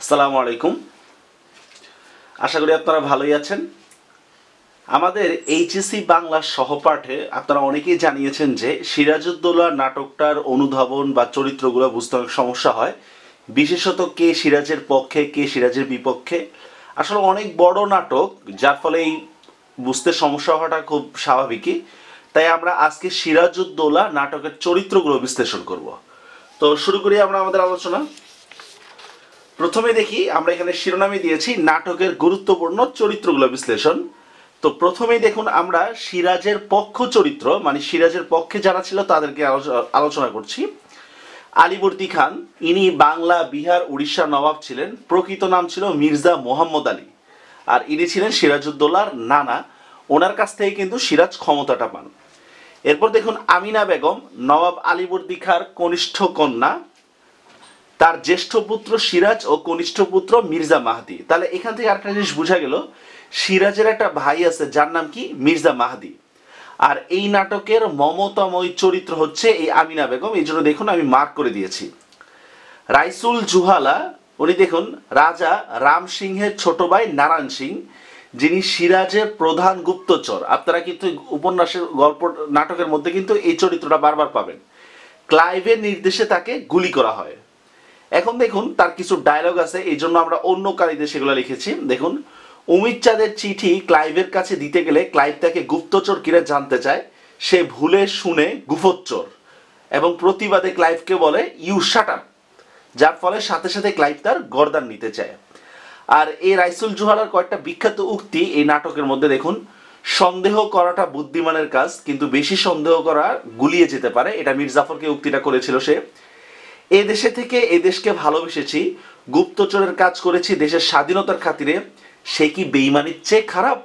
আসসালামু আলাইকুম। আশা করি আপনারা ভালোই আছেন। আমাদের এইচএসসি বাংলা সহপাঠে আপনারা অনেকেই জানিয়েছেন যে সিরাজউদ্দৌলা নাটকটার অনুধাবন বা চরিত্রগুলো বুঝতে অনেক সমস্যা হয়, বিশেষত কে সিরাজের পক্ষে কে সিরাজের বিপক্ষে। আসলে অনেক বড় নাটক, যার ফলে এই বুঝতে সমস্যা হওয়াটা খুব স্বাভাবিকই। তাই আমরা আজকে সিরাজউদ্দৌলা নাটকের চরিত্রগুলো বিশ্লেষণ করব। তো শুরু করি আমরা আমাদের আলোচনা। প্রথমে দেখি, আমরা এখানে শিরোনামে দিয়েছি নাটকের গুরুত্বপূর্ণ চরিত্রগুলো বিশ্লেষণ। তো প্রথমেই দেখুন, আমরা সিরাজের পক্ষ চরিত্র মানে সিরাজের পক্ষে যারা ছিল তাদেরকে আলোচনা করছি। আলীবর্দী খান, ইনি বাংলা, বিহার, উড়িষ্যার নবাব ছিলেন। প্রকৃত নাম ছিল মির্জা মোহাম্মদ আলী, আর ইনি ছিলেন সিরাজউদ্দৌলার নানা। ওনার কাছ থেকে কিন্তু সিরাজ ক্ষমতাটা পান। এরপর দেখুন আমিনা বেগম, নবাব আলীবর্দী খাঁর কনিষ্ঠ কন্যা। তার জ্যেষ্ঠ পুত্র সিরাজ ও কনিষ্ঠ পুত্র মির্জা মাহদি। তাহলে এখান থেকে আরেকটা জিনিস বোঝা গেল, সিরাজের একটা ভাই আছে যার নাম কি মির্জা মাহদি। আর এই নাটকের মমতাময়ী চরিত্র হচ্ছে এই আমিনা বেগম, এই জন্য দেখুন আমি মার্ক করে দিয়েছি। রাইসুল জুহালা, উনি দেখুন রাজা রাম সিংহের ছোট ভাই নারায়ণ সিং, যিনি সিরাজের প্রধান গুপ্তচর। আপনারা কিন্তু উপন্যাসের গল্প নাটকের মধ্যে কিন্তু এই চরিত্রটা বারবার পাবেন। ক্লাইভের নির্দেশে তাকে গুলি করা হয়। এখন দেখুন তার কিছু ডায়লগ আছে, এই জন্য আমরা অন্য কালিতে সেগুলো লিখেছি। দেখুন, অমিত চাঁদের চিঠি ক্লাইভের কাছে দিতে গেলে ক্লাইভ তাকে গুপ্তচর কিনা জানতে চায়। সে ভুলে শুনে গুপ্তচর এবং প্রতিবাদে ক্লাইভকে বলে ইউ শাট আপ, যার ফলে সাথে সাথে ক্লাইভ তার গর্দান নিতে চায়। আর এই রাইসুল জুহালার কয়েকটা বিখ্যাত উক্তি এই নাটকের মধ্যে দেখুন, সন্দেহ করাটা বুদ্ধিমানের কাজ, কিন্তু বেশি সন্দেহ করা গুলিয়ে যেতে পারে। এটা মীর জাফরকে উক্তিটা করেছিল সে। এ দেশে থেকে এ দেশকে ভালোবেসেছি, গুপ্তচরের কাজ করেছি দেশের স্বাধীনতার খাতিরে, সে কি বেইমানির চেয়ে খারাপ?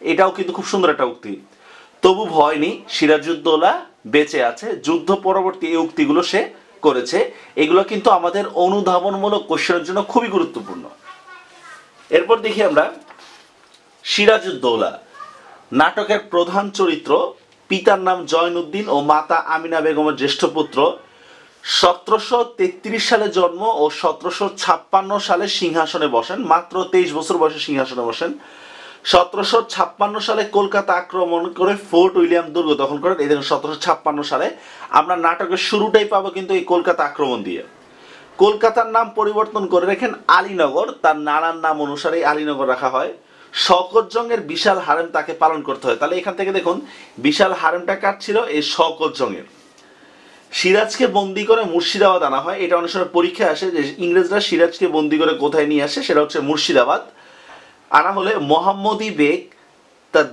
এটাও কিন্তু খুব সুন্দর একটা উক্তি। তবু ভয় নেই, সিরাজউদ্দৌলা বেঁচে আছে। যুদ্ধ পরবর্তী এই উক্তিগুলো সে করেছে। এগুলো কিন্তু আমাদের অনুধাবনমূলক কোশ্চেনের জন্য খুবই গুরুত্বপূর্ণ। এরপর দেখি আমরা সিরাজউদ্দৌলা নাটকের প্রধান চরিত্র। পিতার নাম জয়নুদ্দিন ও মাতা আমিনা বেগমের জ্যেষ্ঠ পুত্র। 1733 সালে জন্ম ও 1756 সালে সিংহাসনে বসেন। মাত্র 23 বছর বয়সে সিংহাসনে বসেন। 1756 সালে কলকাতা আক্রমণ করে ফোর্ট উইলিয়াম দুর্গ দখল করেন। এই দেখুন 1756 সালে আমরা নাটকের শুরুটাই পাবো কিন্তু এই কলকাতা আক্রমণ দিয়ে। কলকাতার নাম পরিবর্তন করে রেখেন আলীনগর, তার নানার নাম অনুসারে আলীনগর রাখা হয়। শওকত জংয়ের বিশাল হারেম তাকে পালন করতে হয়। তাহলে এখান থেকে দেখুন বিশাল হারেমটা কার ছিল? এই শওকত জংয়ের। সিরাজকে বন্দি করে মুর্শিদাবাদ আনা হয়। এটা অনেক সময় পরীক্ষা আসে যে ইংরেজরা সিরাজকে বন্দি করে কোথায় নিয়ে আসে, সেটা হচ্ছে মুর্শিদাবাদ। আনা হলে মোহাম্মদী বেগ তার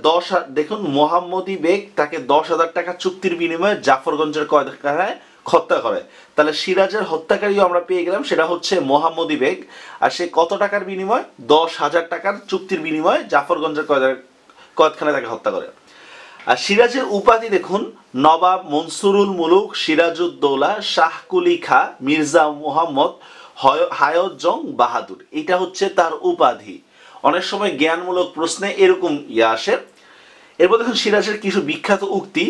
দেখুন মোহাম্মদী বেগ তাকে 10,000 টাকা চুক্তির বিনিময়ে জাফরগঞ্জের কয়খানায় হত্যা করে। তাহলে সিরাজের হত্যাকারীও আমরা পেয়ে গেলাম, সেটা হচ্ছে মোহাম্মদী বেগ। আর সে কত টাকার বিনিময়? 10,000 টাকার চুক্তির বিনিময়ে জাফরগঞ্জের কয়খানায় তাকে হত্যা করে। আর সিরাজের উপাধি দেখুন, নবাব মনসুরুল মুলুক সিরাজউদ্দৌলা শাহ কুলি খা মির্জা মুহাম্মদ হায়ত জং বাহাদুর। এটা হচ্ছে তার উপাধি। অনেক সময় জ্ঞানমূলক প্রশ্নে এরকম আসে। এরপর দেখুন সিরাজের কিছু বিখ্যাত উক্তি।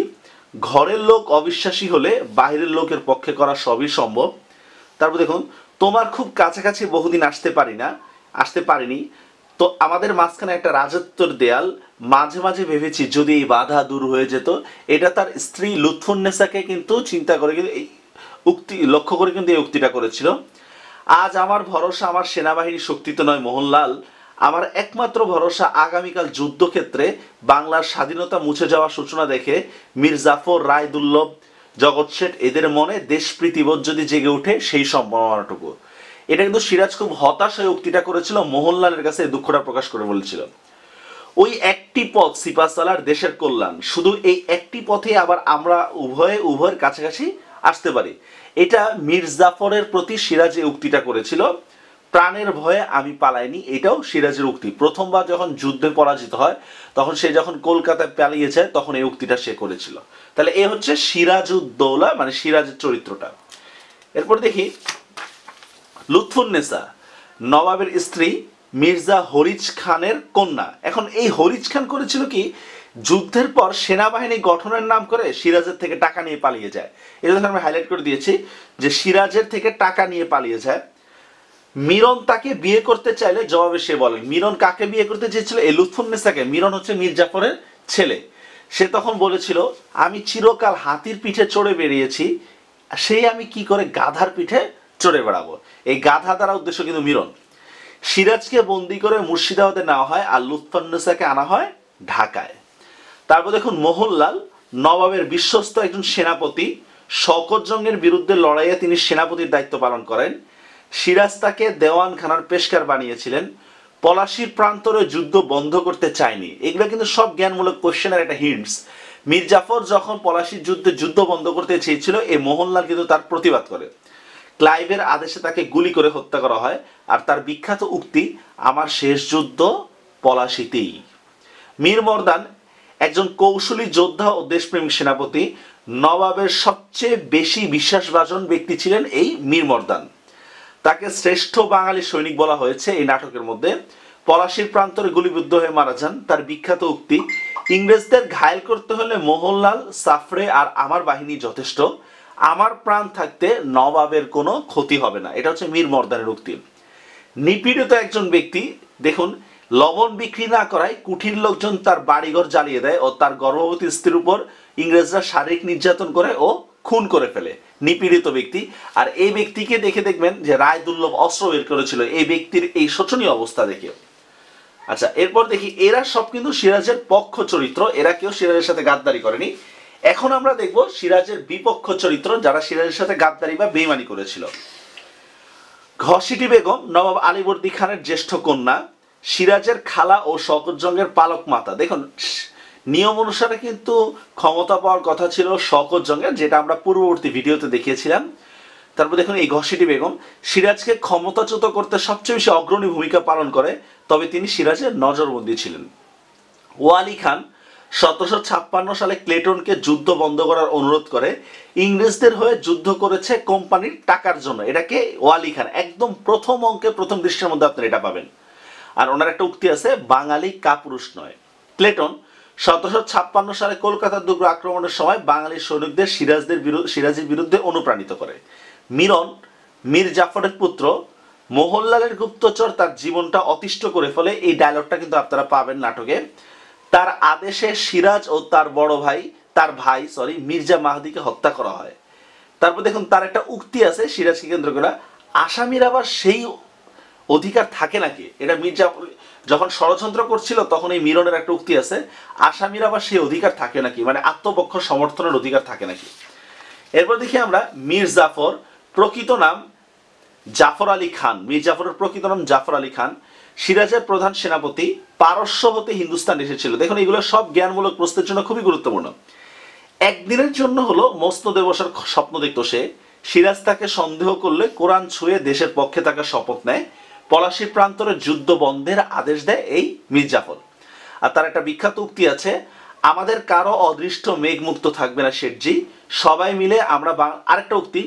ঘরের লোক অবিশ্বাসী হলে বাইরের লোকের পক্ষে করা সবই সম্ভব। তারপর দেখুন, তোমার খুব কাছাকাছি বহুদিন আসতে পারিনি, তো আমাদের মাঝখানে একটা রাজত্বর দেয়াল, মাঝে মাঝে ভেবেছি যদি এই বাধা দূর হয়ে যেত। এটা তার স্ত্রী লুৎফুন্নেসাকে কিন্তু চিন্তা করে কিন্তু এই উক্তি লক্ষ্য করে কিন্তু এই উক্তিটা করেছিল। আজ আমার ভরসা আমার সেনাবাহিনীর শক্তিতে নয় মোহনলাল, আমার একমাত্র ভরসা আগামীকাল যুদ্ধক্ষেত্রে বাংলার স্বাধীনতা মুছে যাওয়ার সূচনা দেখে মীর জাফর, রায়দুল্লভ, জগৎ শেঠ এদের মনে দেশপ্রীতিবোধ যদি জেগে ওঠে সেই সম্ভাবনাটুকু। এটা কিন্তু সিরাজ খুব হতাশ হয়ে উক্তিটা করেছিল, মোহনলালের কাছে দুঃখটা প্রকাশ করে বলেছিল। ওই একটি পথ সিপাহসালার দেশের কল্যাণ, শুধু এই একটি পথে আবার আমরা উভয়ের কাছাকাছি আসতে পারি। এটা মীর জাফরের প্রতি সিরাজ এই উক্তিটা করেছিল। প্রাণের ভয়ে আমি পালাইনি, এটাও সিরাজের উক্তি। প্রথমবার যখন যুদ্ধে পরাজিত হয় তখন সে যখন কলকাতায় পালিয়ে যায় তখন এই উক্তিটা সে করেছিল। তাহলে এ হচ্ছে সিরাজউদ্দৌলা মানে সিরাজের চরিত্রটা। এরপর দেখি লুৎফুন্নেসা নবাবের স্ত্রী, মির্জা হরিজ খানের কন্যা। এখন এই হরিজ খান করেছিল কি, যুদ্ধের পর সেনাবাহিনী গঠনের নাম করে সিরাজের থেকে টাকা নিয়ে পালিয়ে যায়। এটা আমি হাইলাইট করে দিয়েছি যে সিরাজের থেকে টাকা নিয়ে পালিয়ে যায়। মিরন তাকে বিয়ে করতে চাইলে জবাবে সে বলেন, মিরন কাকে বিয়ে করতে চেয়েছিল? এই লুৎফুন্নেসাকে। মিরন হচ্ছে মীর জাফরের ছেলে। সে তখন বলেছিল, আমি চিরকাল হাতির পিঠে চড়ে বেরিয়েছি, সেই আমি কি করে গাধার পিঠে চড়ে বেড়াবো। এই গাধা দ্বারা উদ্দেশ্য কিন্তু মিরন। সিরাজকে বন্দি করে মুর্শিদাবাদে নেওয়া হয় আর লুৎফুন্নেসাকে আনা হয় ঢাকায়। তারপর দেখুন মোহনলাল নবাবের বিশ্বস্ত একজন সেনাপতি, শওকত জংয়ের বিরুদ্ধে লড়াইয়ে তিনি সেনাপতির দায়িত্ব পালন করেন। সিরাজ তাকে দেওয়ানখানার পেশকার বানিয়েছিলেন। পলাশির প্রান্তরে যুদ্ধ বন্ধ করতে চায়নি। এগুলো কিন্তু সব জ্ঞানমূলক কোশ্চেনের একটা হিন্টস। মীর জাফর যখন পলাশির যুদ্ধে যুদ্ধ বন্ধ করতে চেয়েছিল, এই মোহনলাল কিন্তু তার প্রতিবাদ করে। ক্লাইভের আদেশে তাকে গুলি করে হত্যা করা হয়। আর তার বিখ্যাত উক্তি, আমার শেষ যুদ্ধ পলাশিতেই। মীর মর্দান একজন কৌশলী যোদ্ধা ও দেশপ্রেমিক সেনাপতি। নবাবের সবচেয়ে বেশি বিশ্বাসভাজন ব্যক্তি ছিলেন এই মীর মর্দান। তাকে শ্রেষ্ঠ বাঙালি সৈনিক বলা হয়েছে এই নাটকের মধ্যে। পলাশির প্রান্তরে গুলিবিদ্ধ হয়ে মারা যান। তার বিখ্যাত উক্তি, ইংরেজদের ঘায়েল করতে হলে মোহনলাল, সাফরে আর আমার বাহিনী যথেষ্ট। আমার প্রাণ থাকতে নবাবের কোনো ক্ষতি হবে না। এটা হচ্ছে মীর মর্দানের উক্তি। নিপীড়িত একজন ব্যক্তি, দেখুন, লবণ বিক্রি না করায় কুঠির লোকজন তার বাড়িঘর জ্বালিয়ে দেয় ও তার গর্ভবতী স্ত্রীর উপর ইংরেজরা শারীরিক নির্যাতন করে ও খুন করে ফেলে। নিপীড়িত ব্যক্তি। আর এই ব্যক্তিকে দেখে দেখবেন যে রায়দুল্লভ অস্ত্র বের করেছিল এই ব্যক্তির এই শোচনীয় অবস্থা দেখে। আচ্ছা, এরপর দেখি এরা সব কিন্তু সিরাজের পক্ষ চরিত্র, এরা কেউ সিরাজের সাথে গাদ্দারি করেনি। এখন আমরা দেখব সিরাজের বিপক্ষ চরিত্র, যারা সিরাজের সাথে গাদ্দারি বা বেইমানি করেছিল। ঘসিটি বেগম নবাব আলীবর্দী খানের জ্যেষ্ঠ কন্যা, সিরাজের খালা ও শওকত জংয়ের পালক মাতা। দেখুন, নিয়ম অনুসারে কিন্তু ক্ষমতা পাওয়ার কথা ছিল শওকত জংয়ের, যেটা আমরা পূর্ববর্তী ভিডিওতে দেখিয়েছিলাম। তারপর দেখুন এই ঘসিটি বেগম সিরাজকে ক্ষমতাচ্যুত করতে সবচেয়ে বেশি অগ্রণী ভূমিকা পালন করে, তবে তিনি সিরাজের নজরবন্দী ছিলেন। ওয়ালি খান 1756 সালে ক্লেটনকে যুদ্ধ বন্ধ করার অনুরোধ করে। ইংরেজদের হয়ে যুদ্ধ করেছে কোম্পানির টাকার জন্য। এটাকে ওয়ালি খান, একদম প্রথম অঙ্কে প্রথম দৃশ্যের মধ্যে আপনারা এটা পাবেন। আর ওনার একটা উক্তি আছে, বাঙালি কাপুরুষ নয়। ক্লেটন 1756 সালে কলকাতার দুর্গ আক্রমণের সময় বাঙালি সৈনিকদের সিরাজের বিরুদ্ধে অনুপ্রাণিত করে। মিরন মীর জাফরের পুত্র, মোহনলালের গুপ্তচর তার জীবনটা অতিষ্ঠ করে ফেলে। এই ডায়লগটা কিন্তু আপনারা পাবেন নাটকে। তার আদেশে সিরাজ ও তার বড় ভাই, তার ভাই মির্জা মাহদিকে হত্যা করা হয়। তারপর দেখুন তার একটা উক্তি আছে সিরাজকে কেন্দ্র করে, আসামির আবার সেই অধিকার থাকে নাকি। এটা মির্জা যখন ষড়যন্ত্র করছিল তখন এই মিরনের একটা উক্তি আছে, আসামির আবার সেই অধিকার থাকে নাকি, মানে আত্মপক্ষ সমর্থনের অধিকার থাকে নাকি। এরপর দেখি আমরা মীর জাফর, প্রকৃত নাম জাফর আলী খান। মীর জাফরের প্রকৃত নাম জাফর আলী খান, সিরাজের প্রধান সেনাপতি, পারস্য হতে হিন্দুস্তান এসেছিল। দেখুন এগুলো সব জ্ঞানমূলক প্রশ্নের জন্য খুবই গুরুত্বপূর্ণ। একদিনের জন্য হলো মসনদে বসার স্বপ্ন দেখত সে। সিরাজ তাকে সন্দেহ করলে কোরআন ছুঁয়ে দেশের পক্ষে তাকে শপথ নেয়। পলাশির প্রান্তরে যুদ্ধ বন্ধের আদেশ দেয় এই মীর জাফর। আর তার একটা বিখ্যাত উক্তি আছে, আমাদের কারো অদৃষ্ট মেঘমুক্ত থাকবে না শেঠজি, সবাই মিলে আমরা, আরেকটা উক্তি,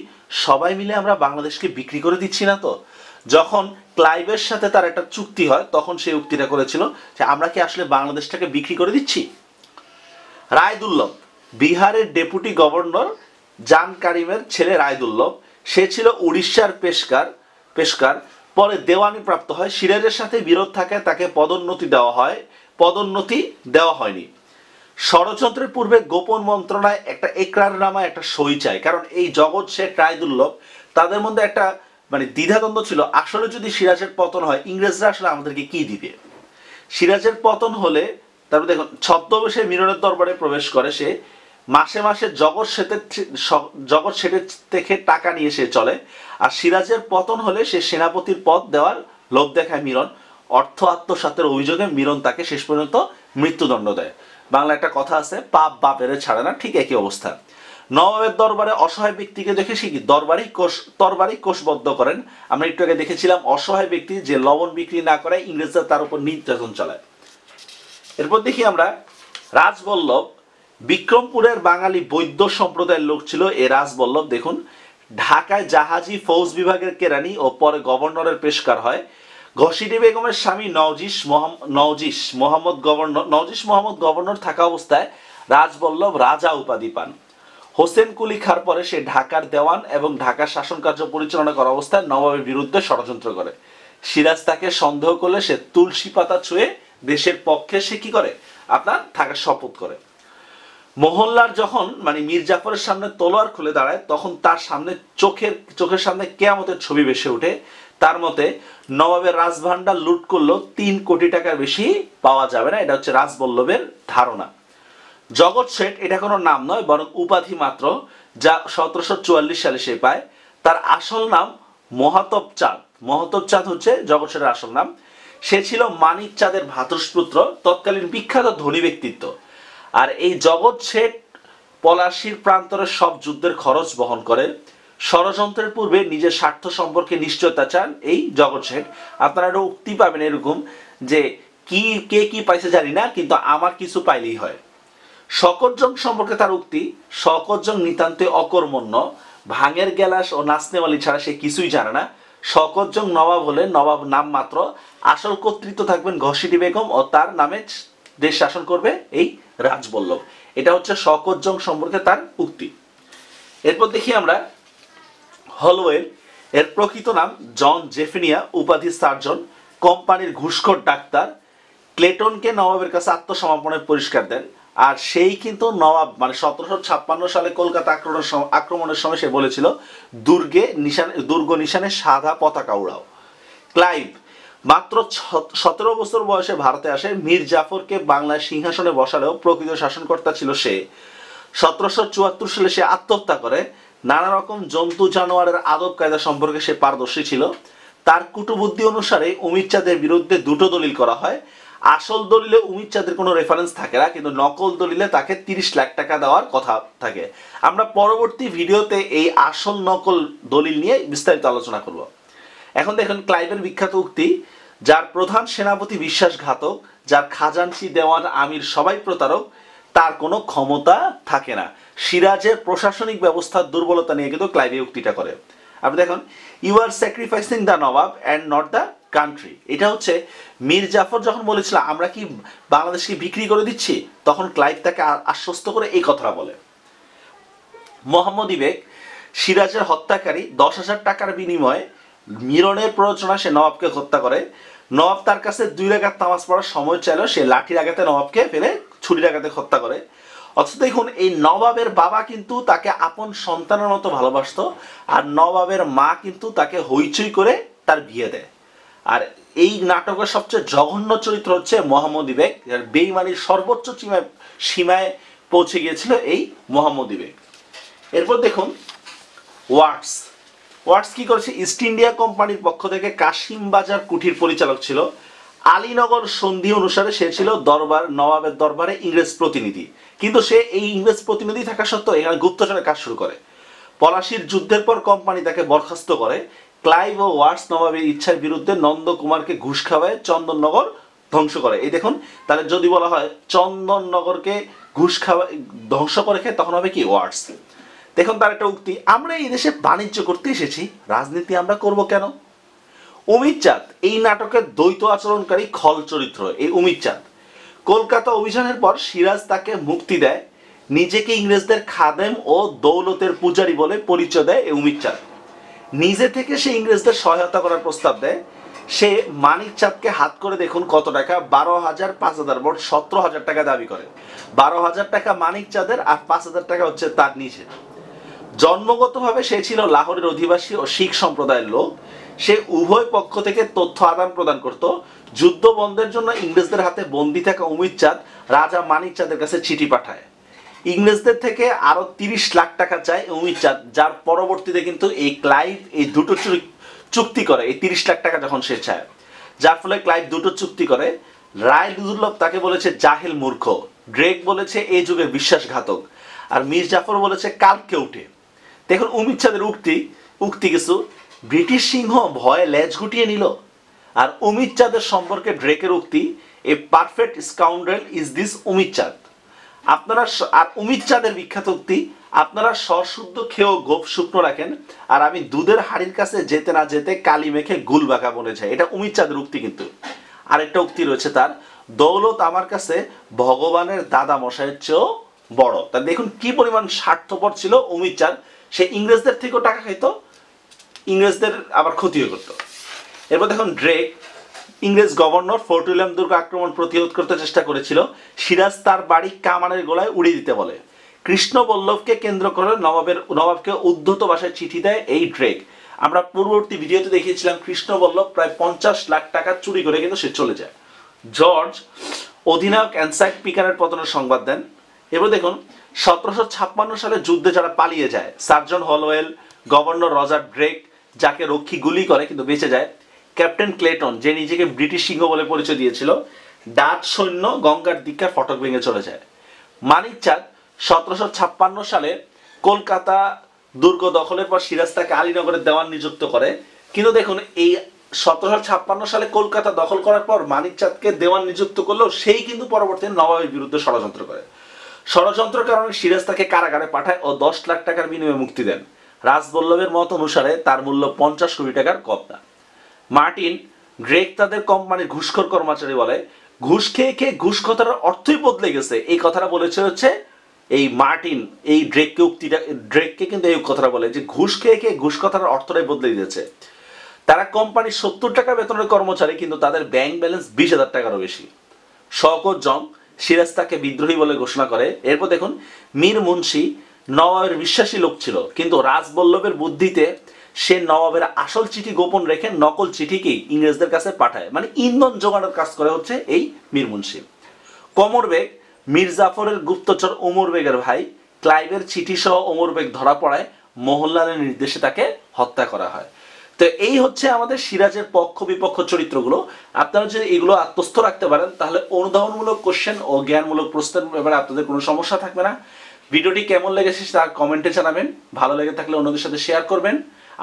সবাই মিলে আমরা বাংলাদেশকে বিক্রি করে দিচ্ছি না তো। যখন ক্লাইভের সাথে তার একটা চুক্তি হয় তখন সেই উক্তিটা করেছিল যে আমরা কি আসলে বাংলাদেশটাকে বিক্রি করে দিচ্ছি। রায়দুল্লভ বিহারের ডেপুটি গভর্নর জান কারিমের ছেলে রায়দুল্লভ। সে ছিল উড়িষ্যার পেশকার, পরে দেওয়ানি প্রাপ্ত হয়। সিরাজের সাথে বিরোধ থাকায় তাকে পদোন্নতি দেওয়া হয়নি। ষড়যন্ত্রের পূর্বে গোপন মন্ত্রণায় একটা একরারনামায় একটা সই চায়, কারণ এই জগৎ শেখ রায়দুল্লভ তাদের মধ্যে একটা মানে দ্বিধাদ্বন্দ্ব ছিল, আসলে যদি সিরাজের পতন হয় ইংরেজরা আসলে আমাদেরকে কি দিবে। সিরাজের পতন হলে তারপর দেখুন ছদ্মবেশে মিরনের দরবারে প্রবেশ করে সে। মাসে মাসে জগৎ শেঠের থেকে টাকা নিয়ে সে চলে। আর সিরাজের পতন হলে সে সেনাপতির পদ দেওয়ার লোভ দেখায় মিরন। অর্থ আত্মসাতের অভিযোগে মিরন তাকে শেষ পর্যন্ত মৃত্যুদণ্ড দেয়। বাংলা একটা কথা আছে, পাপ বাপের ছাড়ে না, ঠিক একই অবস্থা। নবাবের দরবারে অসহায় ব্যক্তিকে দেখে সে কি তরবারি কোষবদ্ধ করেন। আমরা একটু আগে দেখেছিলাম অসহায় ব্যক্তি যে লবণ বিক্রি না করে ইংরেজরা তার উপর নির্যাতন চালায়। এরপর দেখি আমরা রাজবল্লভ, বিক্রমপুরের বাঙালি বৈদ্য সম্প্রদায়ের লোক ছিল এ রাজবল্লভ। দেখুন ঢাকায় জাহাজি ফৌজ বিভাগের কেরানি ও পরে গভর্নরের পেশকার হয়। ঘসিটি বেগমের স্বামী নওজিস মোহাম্মদ গভর্নর থাকা অবস্থায় রাজবল্লভ রাজা উপাধি পান। হোসেন কুলি খার পরে সে ঢাকার দেওয়ান এবং ঢাকার শাসন কার্য পরিচালনা করা অবস্থায় নবাবের বিরুদ্ধে ষড়যন্ত্র করে। সিরাজ তাকে সন্দেহ করলে সে তুলসী পাতা ছুঁয়ে দেশের পক্ষে সে কি করে আপনার থাকার শপথ করে। মোহনলাল যখন মানে মীর জাফরের সামনে তলোয়ার খুলে দাঁড়ায় তখন তার সামনে চোখের সামনে কেয়ামতের ছবি ভেসে ওঠে। তার মতে নবাবের রাজভান্ডার লুট করলেও 3 কোটি টাকার বেশি পাওয়া যাবে না, এটা হচ্ছে রাজবল্লভের ধারণা। জগৎ শেঠ এটা কোনো নাম নয় বরং উপাধি মাত্র, যা 1744 সালে সে পায়। তার আসল নাম মহাতব চাঁদ। মহাতব চাঁদ হচ্ছে জগৎ শেঠের আসল নাম। সে ছিল মানিক চাঁদের ভ্রাতুষ্পুত্র, তৎকালীন বিখ্যাত ধনী ব্যক্তিত্ব। আর এই জগৎ শেঠ পলাশীর প্রান্তরের সব যুদ্ধের খরচ বহন করে। ষড়যন্ত্রের পূর্বে নিজের স্বার্থ সম্পর্কে নিশ্চয়তা চান এই জগৎ শেঠ। আপনারা একটা উক্তি পাবেন এরকম যে কে কি পাইছে জানি না, কিন্তু আমার কিছু পাইলেই হয়। শকরজং সম্পর্কে তার উক্তি, শকরজং নিতান্তে অকর্মণ্য, ভাঙের গেলাস ও নাচনেওয়ালি ছাড়া সে কিছুই জানে না। শকরজং নবাব হলে নবাব নাম মাত্র, আসল কর্তৃত্ব থাকবেন ঘসিটি বেগম ও তার নামে দেশ শাসন করবে এই রাজবল্লভ। এটা হচ্ছে শকরজং সম্পর্কে তার উক্তি। এরপর দেখি আমরা হলওয়েল। এর প্রকৃত নাম জন জেফিনিয়া, উপাধি সার্জন, কোম্পানির ঘুষখোর ডাক্তার। ক্লেটনকে নবাবের কাছে আত্মসমর্পণের পরিষ্কার দেন। আর সেই কিন্তু নবাব মানে 1756 সালে কলকাতা আক্রমণের সময় সে বলেছিল দুর্গ নিশানে সাদা পতাকা উড়াও। ক্লাইভ মাত্র 17 বছর বয়সে ভারতে আসে। মীর জাফরকে বাংলার সিংহাসনে বসালেও প্রকৃত শাসনকর্তা ছিল সে। 1774 সালে সে আত্মহত্যা করে। নানা রকম জন্তু জানোয়ারের আদব কায়দা সম্পর্কে সে পারদর্শী ছিল। তার কুটবুদ্ধি অনুসারে উমির চাঁদের বিরুদ্ধে 2টো দলিল করা হয়। আসল দলিলে উমির চাঁদের কোনো রেফারেন্স থাকে না, কিন্তু নকল দলিলে তাকে 30 লাখ টাকা দেওয়ার কথা থাকে। আমরা পরবর্তী ভিডিওতে এই আসল নকল দলিল নিয়ে বিস্তারিত আলোচনা করব। এখন দেখুন ক্লাইভের বিখ্যাত উক্তি, যার প্রধান সেনাপতি বিশ্বাসঘাতক, যার খাজানচি দেওয়ান আমির সবাই প্রতারক, তার কোনো ক্ষমতা থাকে না। সিরাজের প্রশাসনিক ব্যবস্থার দুর্বলতা নিয়ে কিন্তু ক্লাইভ এই উক্তিটা করে। আপনি দেখুন, you are sacrificing the nawab and not the country. এটা হচ্ছে মীর জাফর যখন বলেছিল আমরা কি বাংলাদেশকে বিক্রি করে দিচ্ছি, তখন ক্লাইভ তাকে আশ্বস্ত করে এই কথাটা বলে। মোহাম্মদ ইবেক সিরাজের হত্যাকারী, 10,000 টাকার বিনিময়ে মিরনের প্ররোচনা সে নবাবকে হত্যা করে। নবাব তার কাছে 2 রাকাত নামাজ পড়ার সময় চাইল, সে লাঠির আঘাতে নবাবকে ফেলে ছুরির আঘাতে হত্যা করে। অথচ দেখুন এই নবাবের বাবা কিন্তু তাকে আপন সন্তানের মতো ভালোবাসতো, আর নবাবের মা কিন্তু তাকে হইচই করে তার বিয়ে দেয়। আর এই নাটকের সবচেয়ে জঘন্য চরিত্র হচ্ছে মোহাম্মদ ইবেক, যার বেইমানির সর্বোচ্চ সীমায় পৌঁছে গিয়েছিল এই মোহাম্মদ ইবেক। এরপর দেখুন ওয়াটস কি করেছে, ইস্ট ইন্ডিয়া কোম্পানির পক্ষ থেকে কাশিম বাজার কুঠির পরিচালক ছিল। আলীনগর সন্ধি অনুসারে সে ছিল নবাবের দরবারে ইংরেজ প্রতিনিধি, কিন্তু সে এই ইংরেজ প্রতিনিধি থাকা সত্ত্বেও এখানে গুপ্তচরের কাজ শুরু করে। পলাশীর যুদ্ধের পর কোম্পানি তাকে বরখাস্ত করে। ক্লাইভ ও ওয়াটস নবাবের ইচ্ছার বিরুদ্ধে নন্দকুমারকে ঘুষ খাওয়ায় চন্দননগর ধ্বংস করে। এই দেখুন, তাহলে যদি বলা হয় চন্দননগরকে ঘুষ খাওয়া ধ্বংস করে খেয়ে, তখন হবে কি ওয়াটস। দেখুন তার একটা উক্তি, আমরা এই দেশে বাণিজ্য করতে এসেছি, রাজনীতি আমরা করব কেন। উমির চাঁদ এই নাটকের দ্বৈত আচরণকারী খল চরিত্র। এই উমির চাঁদ কলকাতা অভিযানের পর সিরাজ তাকে মুক্তি দেয়, নিজেকে ইংরেজদের খাদেম ও দৌলতের পূজারী বলে পরিচয় দেয়। এই উমির চাঁদ নিজে থেকে সে ইংরেজদের সহায়তা করার প্রস্তাব দেয়। সে মানিক চাঁদকে হাত করে দেখুন কত টাকা, 12,000 5,000 মোট 17,000 টাকা দাবি করে। 12,000 টাকা মানিক চাঁদের আর 5,000 টাকা হচ্ছে তার নিজের। জন্মগতভাবে সে ছিল লাহোরের অধিবাসী ও শিখ সম্প্রদায়ের লোক। সে উভয় পক্ষ থেকে তথ্য আদান প্রদান করত। যুদ্ধ বন্ধের জন্য ইংরেজদের হাতে বন্দী থাকা উমির চাঁদ রাজা মানিক চাঁদের কাছে চিঠি পাঠায়। ইংরেজদের থেকে আরো 30 লাখ টাকা চায় উমির চাঁদ, যার পরবর্তীতে কিন্তু এই ক্লাইভ এই দুটো চুক্তি করে। এই 30 লাখ টাকা যখন সে চায়, যার ফলে ক্লাইভ দুটো চুক্তি করে। রায় দুর্লভ তাকে বলেছে জাহেল মূর্খ, ড্রেক বলেছে এই যুগের বিশ্বাসঘাতক, আর মীর জাফর বলেছে কালকে উঠে। দেখুন উমির চাঁদের উক্তি কিছু, ব্রিটিশ সিংহ ভয়ে লেজ গুটিয়ে নিল। আর উমির চাঁদের সম্পর্কে ড্রেকের উক্তি, a perfect scoundrel is this উমির চাঁদ। আপনারা আর উমির চাঁদের বিখ্যাত উক্তি, আপনারা সশুদ্ধ খেয়েও গোপ শুকনো রাখেন, আর আমি দুধের হাড়ির কাছে যেতে না যেতে কালি মেখে গুল বাঁকা বনে যায়। এটা উমির চাঁদের উক্তি। কিন্তু আরেকটা উক্তি রয়েছে তার, দৌলত আমার কাছে ভগবানের দাদা মশাইয়ের চেয়েও বড়। তা দেখুন কি পরিমাণ স্বার্থপর ছিল অমিত চাঁদ, সে ইংরেজদের থেকেও টাকা খাইতো, ইংরেজদের আবার ক্ষতিও করতো। এরপর দেখুন ড্রেক, ইংরেজ গভর্নর ফোর্ট উইলিয়াম দুর্গ আক্রমণ প্রতিরোধ করতে চেষ্টা করেছিল, সিরাজ তার বাড়ি কামানের গোলায় উড়িয়ে দিতে বলে। কৃষ্ণবল্লভকে কেন্দ্র করে নবাবকে উদ্ধত ভাষায় চিঠি দেয় এই ড্রেক। আমরা পূর্ববর্তী ভিডিওতে দেখিয়েছিলাম কৃষ্ণবল্লভ প্রায় 50 লাখ টাকা চুরি করে কিন্তু সে চলে যায়। জর্জ অধিনায়ক অ্যানসাইক পিকারের পতনের সংবাদ দেন। এবার দেখুন 1756 সালে যুদ্ধে যারা পালিয়ে যায়, surgeon Holwell, governor Roger Drake যাকে রক্ষী গুলি করে কিন্তু বেঁচে যায়, ক্যাপ্টেন ক্লেটন যে নিজেকে ব্রিটিশ সিংহ বলে পরিচয় দিয়েছিল, ডাচ সৈন্য গঙ্গার দিকে ফটক ভেঙে চলে যায়। মানিক চাঁদ 1756 সালে কলকাতা দুর্গ দখলের পর সিরাজ তাকে আলীনগরের দেওয়ান নিযুক্ত করে। কিন্তু দেখুন এই 1756 সালে কলকাতা দখল করার পর মানিক চাঁদকে দেওয়ান নিযুক্ত করলেও সেই কিন্তু পরবর্তীতে নবাবের বিরুদ্ধে ষড়যন্ত্র করে। ষড়যন্ত্রের কারণে সিরাজ তাকে কারাগারে পাঠায় ও 10 লাখ টাকার বিনিময়ে মুক্তি দেন। রাজবল্লভের মত অনুসারে তার মূল্য 50 কোটি টাকার কম না। মার্টিন ড্রেক তাদের কোম্পানির ঘুষখোর কর্মচারী বলে, ঘুষ খেয়ে খেয়ে ঘুষ কথার অর্থই বদলে গেছে। এই কথাটা বলেছে হচ্ছে এই মার্টিন, এই ড্রেককে কিন্তু এই কথাটা বলে যে ঘুষ খেয়ে খেয়ে ঘুষ কথার অর্থটাই বদলে দিয়েছে। তারা কোম্পানির 70 টাকা বেতনের কর্মচারী, কিন্তু তাদের ব্যাংক ব্যালেন্স 20,000 টাকারও বেশি। শওকত জং সিরাজ তাকে বিদ্রোহী বলে ঘোষণা করে। এরপর দেখুন মীর মুন্সি নবাবের বিশ্বাসী লোক ছিল, কিন্তু রাজবল্লভের বুদ্ধিতে সে নবাবের আসল চিঠি গোপন রেখে নকল চিঠিকেই ইংরেজদের কাছে পাঠায়, মানে ইন্ধন জোগানোর কাজ করে হচ্ছে এই মীর মুন্সি। কমর বেগ মীর জাফরের গুপ্তচর ওমর বেগের ভাই, ক্লাইভের চিঠি সহ ওমর বেগ ধরা পড়ায় মোহনলালের নির্দেশে তাকে হত্যা করা হয়। তো এই হচ্ছে আমাদের সিরাজের পক্ষ বিপক্ষ চরিত্রগুলো। আপনারা যদি এগুলো আত্মস্থ রাখতে পারেন তাহলে অনুধাবনমূলক কোশ্চেন ও জ্ঞানমূলক প্রশ্নের ব্যাপারে আপনাদের কোনো সমস্যা থাকবে না। ভিডিওটি কেমন লেগেছে তার কমেন্টে জানাবেন, ভালো লেগে থাকলে অন্যদের সাথে শেয়ার করবেন।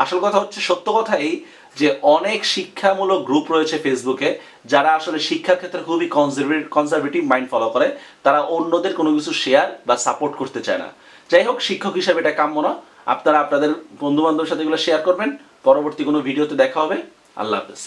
আসল কথা হচ্ছে, সত্য কথা এই যে অনেক শিক্ষামূলক গ্রুপ রয়েছে ফেসবুকে যারা আসলে শিক্ষার ক্ষেত্রে খুবই কনজারভেটিভ মাইন্ড ফলো করে, তারা অন্যদের কোনো কিছু শেয়ার বা সাপোর্ট করতে চায় না। যাই হোক, শিক্ষক হিসাবে এটা কাম্য না। আপনারা আপনাদের বন্ধু বান্ধবের সাথে এগুলো শেয়ার করবেন। পরবর্তী কোনো ভিডিওতে দেখা হবে। আল্লাহ হাফেজ।